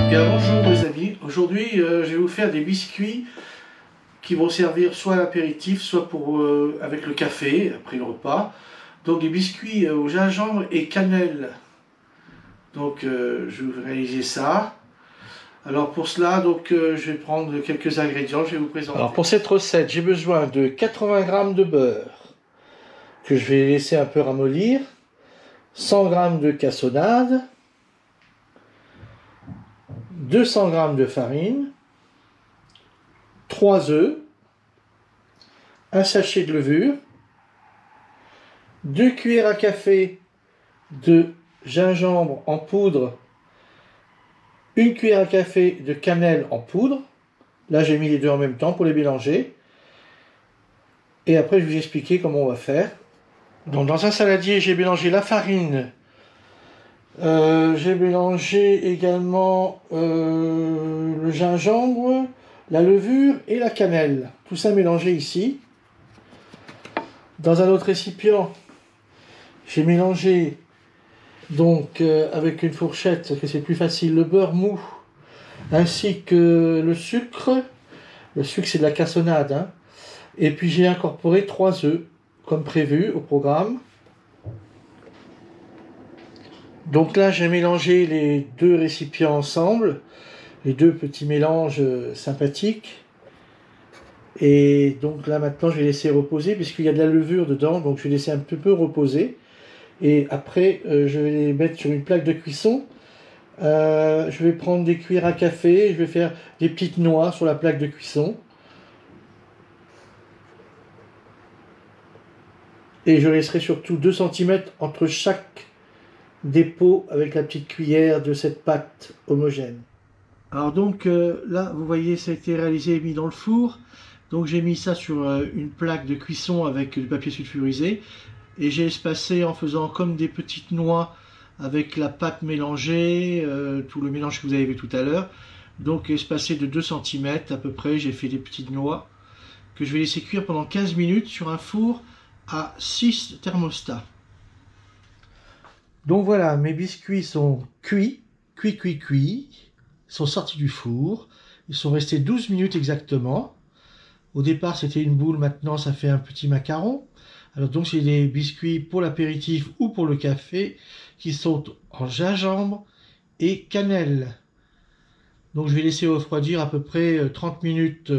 Bien, bonjour les amis, aujourd'hui je vais vous faire des biscuits qui vont servir soit à l'apéritif, soit pour, avec le café, après le repas. Donc des biscuits au gingembre et cannelle. Donc je vais vous réaliser ça. Alors pour cela, je vais prendre quelques ingrédients, je vais vous présenter. Alors pour cette recette, j'ai besoin de 80 g de beurre, que je vais laisser un peu ramollir, 100 g de cassonade, 200 g de farine, 3 œufs, un sachet de levure, 2 cuillères à café de gingembre en poudre, 1 cuillère à café de cannelle en poudre. Là, j'ai mis les deux en même temps pour les mélanger. Et après, je vais vous expliquer comment on va faire. Donc, dans un saladier, j'ai mélangé la farine. J'ai mélangé également le gingembre, la levure et la cannelle. Tout ça mélangé ici. Dans un autre récipient, j'ai mélangé donc avec une fourchette, parce que c'est plus facile, le beurre mou ainsi que le sucre. Le sucre, c'est de la cassonade, hein. Et puis j'ai incorporé 3 œufs comme prévu au programme. Donc là, j'ai mélangé les deux récipients ensemble, les deux petits mélanges sympathiques. Et donc là, maintenant, je vais laisser reposer, puisqu'il y a de la levure dedans, donc je vais laisser un peu reposer. Et après, je vais les mettre sur une plaque de cuisson. Je vais prendre des cuillères à café, je vais faire des petites noix sur la plaque de cuisson. Et je laisserai surtout 2 cm entre chaque dépôt avec la petite cuillère de cette pâte homogène. Alors donc là, vous voyez, ça a été réalisé et mis dans le four. Donc j'ai mis ça sur une plaque de cuisson avec du papier sulfurisé. Et j'ai espacé en faisant comme des petites noix avec la pâte mélangée, tout le mélange que vous avez vu tout à l'heure. Donc espacé de 2 cm à peu près, j'ai fait des petites noix que je vais laisser cuire pendant 15 minutes sur un four à 6 thermostats. Donc voilà, mes biscuits sont cuits. Ils sont sortis du four. Ils sont restés 12 minutes exactement. Au départ, c'était une boule, maintenant ça fait un petit macaron. Alors donc c'est des biscuits pour l'apéritif ou pour le café qui sont en gingembre et cannelle. Donc je vais laisser refroidir à peu près 30 minutes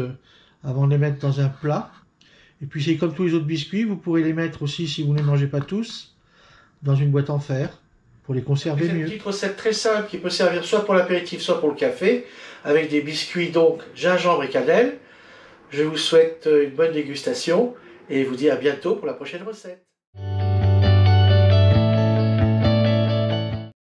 avant de les mettre dans un plat. Et puis c'est comme tous les autres biscuits, vous pourrez les mettre aussi, si vous ne les mangez pas tous, dans une boîte en fer pour les conserver mieux. C'est une petite recette très simple qui peut servir soit pour l'apéritif, soit pour le café, avec des biscuits donc gingembre et cannelle. Je vous souhaite une bonne dégustation et vous dis à bientôt pour la prochaine recette.